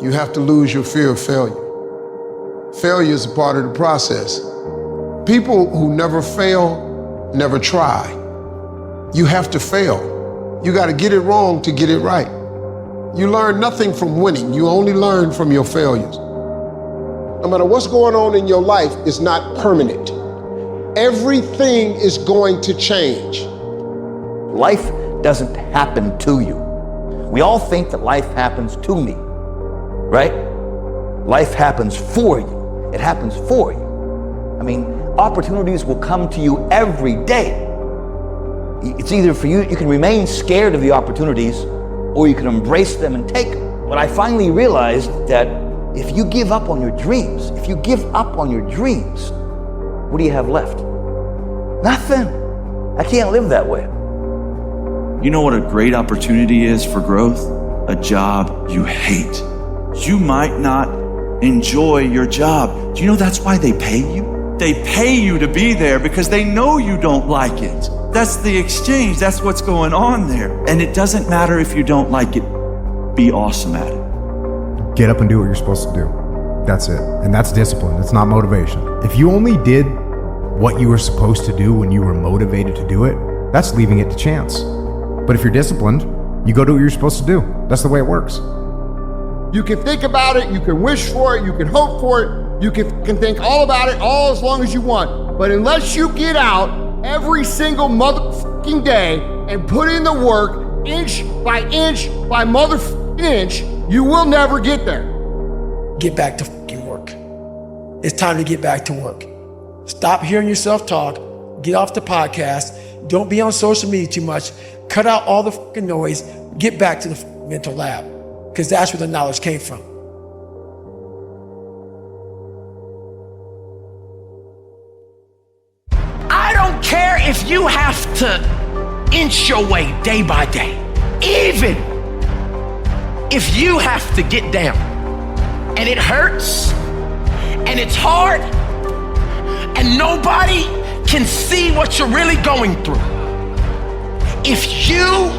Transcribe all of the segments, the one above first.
you have to lose your fear of failure. Failure is a part of the process. People who never fail, never try. You have to fail. You got to get it wrong to get it right. You learn nothing from winning. You only learn from your failures. No matter what's going on in your life, it's not permanent. Everything is going to change. Life doesn't happen to you. We all think that life happens to me, right? Life happens for you. It happens for you. I mean, opportunities will come to you every day. It's either for you, you can remain scared of the opportunities, or you can embrace them and take them. But I finally realized that if you give up on your dreams, what do you have left? Nothing. I can't live that way. You know what a great opportunity is for growth? A job you hate. You might not enjoy your job. Do you know that's why they pay you? They pay you to be there because they know you don't like it. That's the exchange. That's what's going on there. And it doesn't matter if you don't like it. Be awesome at it. Get up and do what you're supposed to do. That's it. And that's discipline. It's not motivation. If you only did what you were supposed to do when you were motivated to do it, that's leaving it to chance. But if you're disciplined, you go do what you're supposed to do. That's the way it works. You can think about it, you can wish for it, you can hope for it, you can think all about it all as long as you want. But unless you get out every single motherfucking day and put in the work, inch by motherfucking inch, you will never get there. Get back to fucking work. It's time to get back to work. Stop hearing yourself talk. Get off the podcast. Don't be on social media too much. Cut out all the fucking noise. Get back to the mental lab, because that's where the knowledge came from. I don't care if you have to inch your way day by day, even if you have to get down and it hurts and it's hard and nobody can see what you're really going through. If you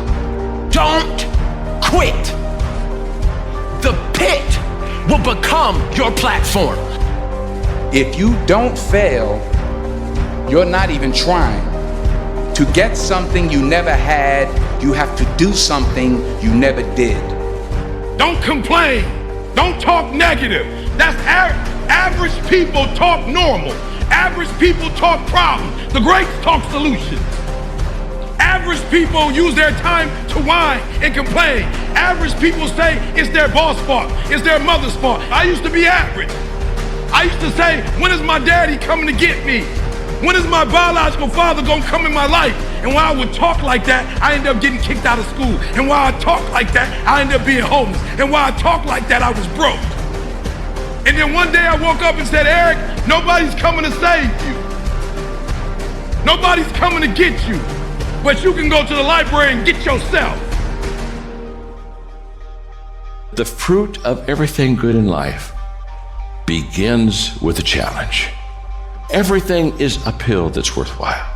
don't quit, the pit will become your platform. If you don't fail, you're not even trying. To get something you never had, you have to do something you never did. Don't complain. Don't talk negative. That's average people talk normal. Average people talk problems. The greats talk solutions. Average people use their time to whine and complain. Average people say it's their boss' fault, it's their mother's fault. I used to be average. I used to say, when is my daddy coming to get me? When is my biological father gonna come in my life? And while I would talk like that, I ended up getting kicked out of school. And while I talked like that, I ended up being homeless. And while I talked like that, I was broke. And then one day I woke up and said, Eric, nobody's coming to save you. Nobody's coming to get you. But you can go to the library and get yourself. The fruit of everything good in life begins with a challenge. Everything is uphill that's worthwhile.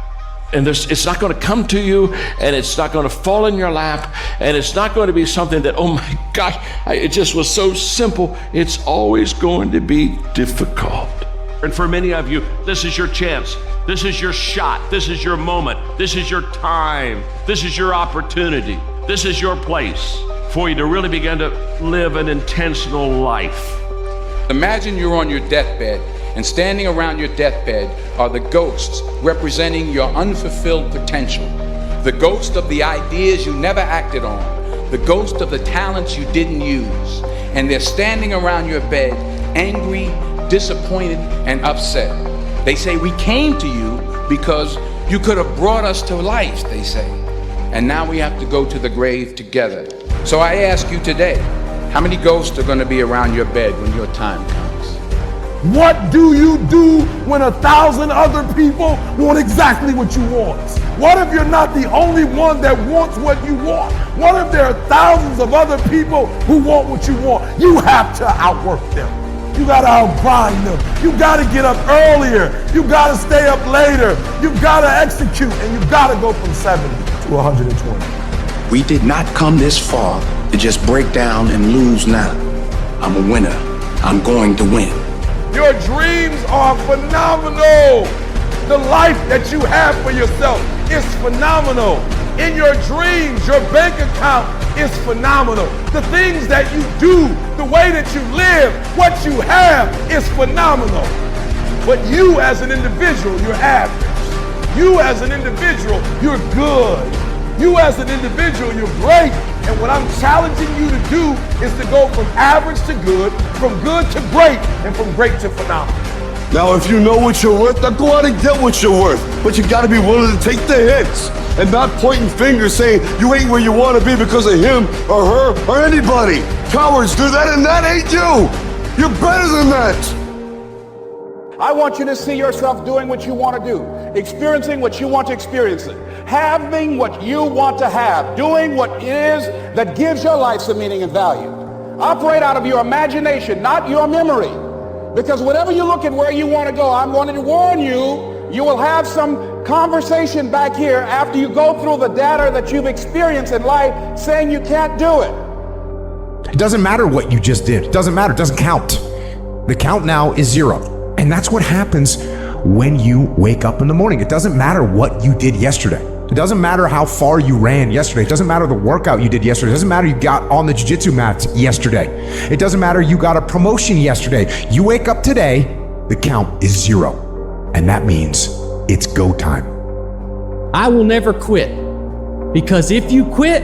And it's not going to come to you, and it's not going to fall in your lap, and it's not going to be something that, oh my gosh, it just was so simple. It's always going to be difficult. And for many of you, this is your chance. This is your shot. This is your moment. This is your time. This is your opportunity. This is your place for you to really begin to live an intentional life. Imagine you're on your deathbed, and standing around your deathbed are the ghosts representing your unfulfilled potential. The ghost of the ideas you never acted on. The ghost of the talents you didn't use. And they're standing around your bed, angry, disappointed, and upset. They say, we came to you because you could have brought us to life, they say. And now we have to go to the grave together. So I ask you today, how many ghosts are going to be around your bed when your time comes? What do you do when 1,000 other people want exactly what you want? What if you're not the only one that wants what you want? What if there are thousands of other people who want what you want? You have to outwork them. You gotta outgrind them. You gotta get up earlier. You gotta stay up later. You gotta execute, and you gotta go from 70 to 120. We did not come this far to just break down and lose now. I'm a winner. I'm going to win. Your dreams are phenomenal. The life that you have for yourself is phenomenal. In your dreams, your bank account is phenomenal. The things that you do, the way that you live, what you have is phenomenal. But you as an individual, you're average. You as an individual, you're good. You as an individual, you're great. And what I'm challenging you to do is to go from average to good, from good to great, and from great to phenomenal. Now, if you know what you're worth, then go out and get what you're worth. But you gotta be willing to take the hits and not pointing fingers saying you ain't where you wanna be because of him or her or anybody. Cowards do that and that ain't you. You're better than that. I want you to see yourself doing what you want to do, experiencing what you want to experience, having what you want to have, doing what it is that gives your life some meaning and value. Operate out of your imagination, not your memory. Because whenever you look at where you want to go, I'm going to warn you, you will have some conversation back here after you go through the data that you've experienced in life saying you can't do it. It doesn't matter what you just did. It doesn't matter. It doesn't count. The count now is 0. And that's what happens when you wake up in the morning. It doesn't matter what you did yesterday. It doesn't matter how far you ran yesterday. It doesn't matter the workout you did yesterday. It doesn't matter you got on the jiu-jitsu mats yesterday. It doesn't matter you got a promotion yesterday. You wake up today, the count is 0. And that means it's go time. I will never quit, because if you quit,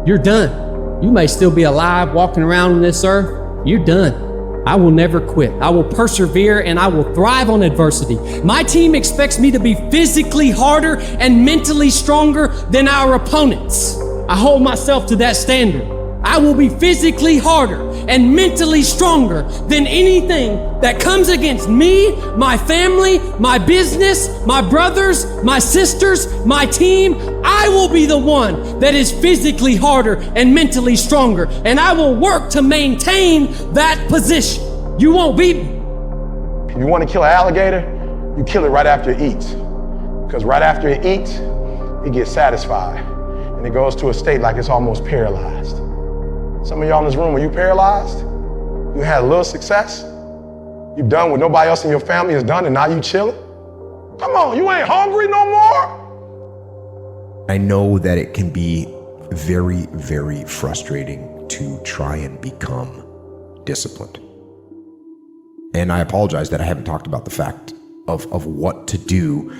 you're done. You may still be alive walking around on this earth. You're done. I will never quit. I will persevere and I will thrive on adversity. My team expects me to be physically harder and mentally stronger than our opponents. I hold myself to that standard. I will be physically harder and mentally stronger than anything that comes against me, my family, my business, my brothers, my sisters, my team. I will be the one that is physically harder and mentally stronger, and I will work to maintain that position. You won't beat me. If you want to kill an alligator, you kill it right after it eats. Because right after it eats, it gets satisfied, and it goes to a state like it's almost paralyzed. Some of y'all in this room, are you paralyzed? You had a little success? You've done what nobody else in your family has done, and now you chilling? Come on, you ain't hungry no more? I know that it can be very, very frustrating to try and become disciplined. And I apologize that I haven't talked about the fact of what to do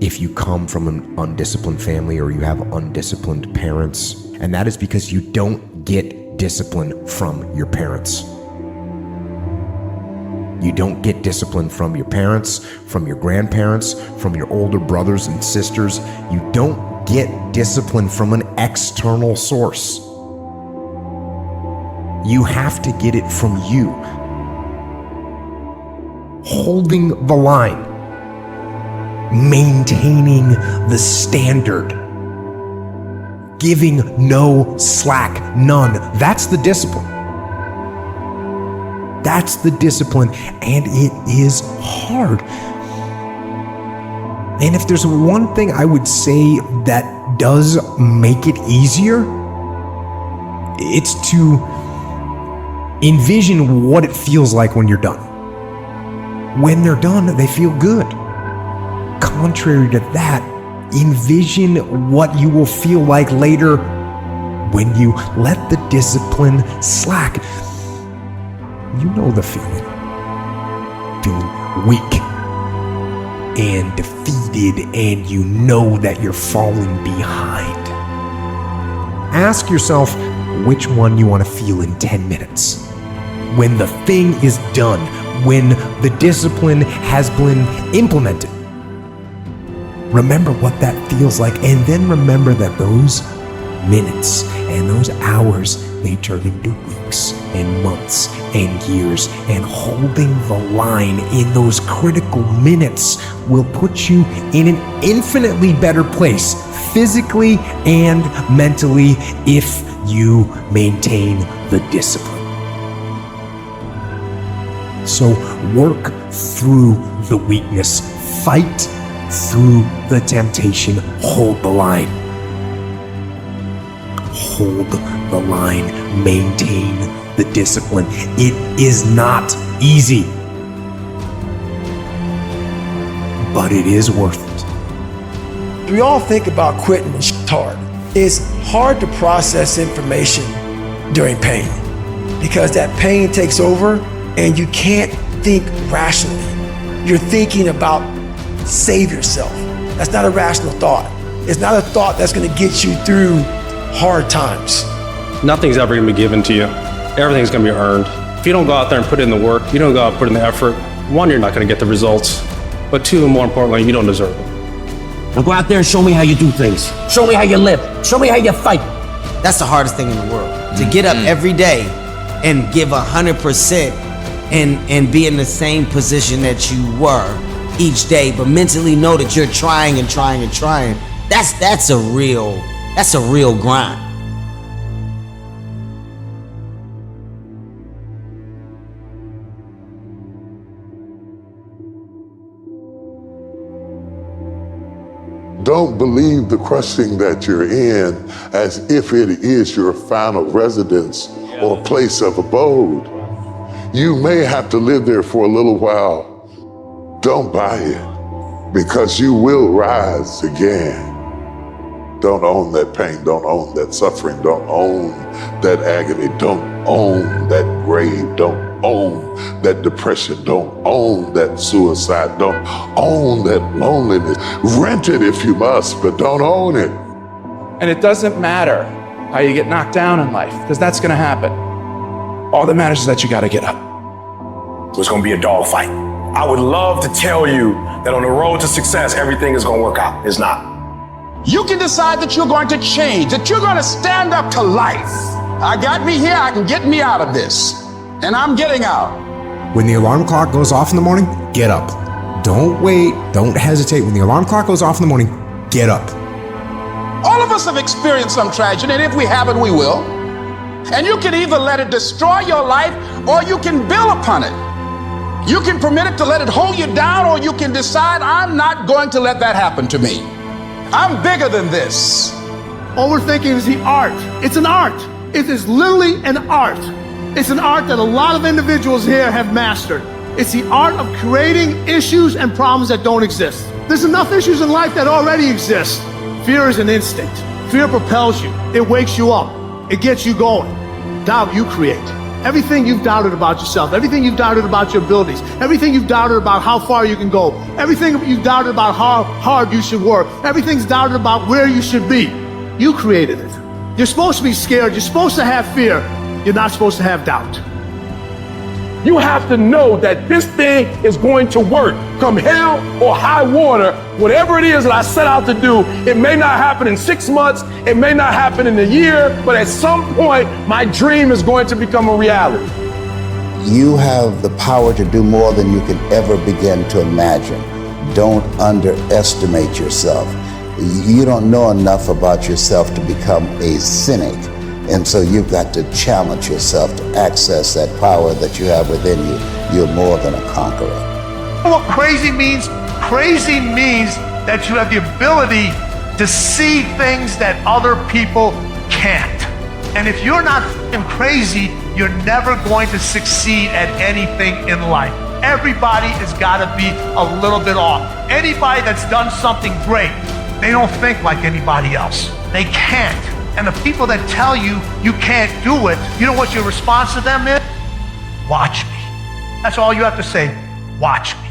if you come from an undisciplined family or you have undisciplined parents. And that is because you don't get discipline from your parents. You don't get discipline from your parents, from your grandparents, from your older brothers and sisters. You don't get discipline from an external source. You have to get it from you. Holding the line, maintaining the standard, giving no slack, none. That's the discipline. That's the discipline, and it is hard. And if there's one thing I would say that does make it easier, it's to envision what it feels like when you're done. When they're done, they feel good. Contrary to that, envision what you will feel like later when you let the discipline slack. You know the feeling. Feeling weak and defeated, and you know that you're falling behind. Ask yourself which one you want to feel in 10 minutes. When the thing is done, when the discipline has been implemented. Remember what that feels like, and then remember that those minutes and those hours may turn into weeks and months and years, and holding the line in those critical minutes will put you in an infinitely better place, physically and mentally, if you maintain the discipline. So work through the weakness, fight through the temptation, hold the line. Hold the line, maintain the discipline. It is not easy, but it is worth it. We all think about quitting and shit's hard. It's hard to process information during pain because that pain takes over and you can't think rationally. You're thinking about save yourself. That's not a rational thought. It's not a thought that's gonna get you through hard times. Nothing's ever gonna be given to you. Everything's gonna be earned. If you don't go out there and put in the work, you don't go out and put in the effort, one, you're not gonna get the results, but two, more importantly, you don't deserve it. Now go out there and show me how you do things. Show me how you live. Show me how you fight. That's the hardest thing in the world. To get up every day and give 100% and be in the same position that you were each day, but mentally know that you're trying and trying and trying. That's a real grind. Don't believe the crushing that you're in as if it is your final residence or place of abode. You may have to live there for a little while. Don't buy it, because you will rise again. Don't own that pain, don't own that suffering, don't own that agony, don't own that grave, don't own that depression, don't own that suicide, don't own that loneliness. Rent it if you must, but don't own it. And it doesn't matter how you get knocked down in life, because that's gonna happen. All that matters is that you gotta get up. It's gonna be a dogfight. I would love to tell you that on the road to success, everything is gonna work out. It's not. You can decide that you're going to change, that you're going to stand up to life. I got me here, I can get me out of this. And I'm getting out. When the alarm clock goes off in the morning, get up. Don't wait, don't hesitate. When the alarm clock goes off in the morning, get up. All of us have experienced some tragedy, and if we haven't, we will. And you can either let it destroy your life, or you can build upon it. You can permit it to let it hold you down, or you can decide, I'm not going to let that happen to me. I'm bigger than this. Overthinking is the art. It's an art. It is literally an art. It's an art that a lot of individuals here have mastered. It's the art of creating issues and problems that don't exist. There's enough issues in life that already exist. Fear is an instinct. Fear propels you. It wakes you up. It gets you going. Doubt you create. Everything you've doubted about yourself, everything you've doubted about your abilities, everything you've doubted about how far you can go, everything you've doubted about how hard you should work, everything's doubted about where you should be. You created it. You're supposed to be scared. You're supposed to have fear. You're not supposed to have doubt. You have to know that this thing is going to work. Come hell or high water, whatever it is that I set out to do, it may not happen in 6 months, it may not happen in a year, but at some point, my dream is going to become a reality. You have the power to do more than you can ever begin to imagine. Don't underestimate yourself. You don't know enough about yourself to become a cynic. And so you've got to challenge yourself to access that power that you have within you. You're more than a conqueror. What crazy means? Crazy means that you have the ability to see things that other people can't. And if you're not crazy, you're never going to succeed at anything in life. Everybody has got to be a little bit off. Anybody that's done something great, they don't think like anybody else. They can't. And the people that tell you you can't do it, you know what your response to them is? Watch me. That's all you have to say. Watch me.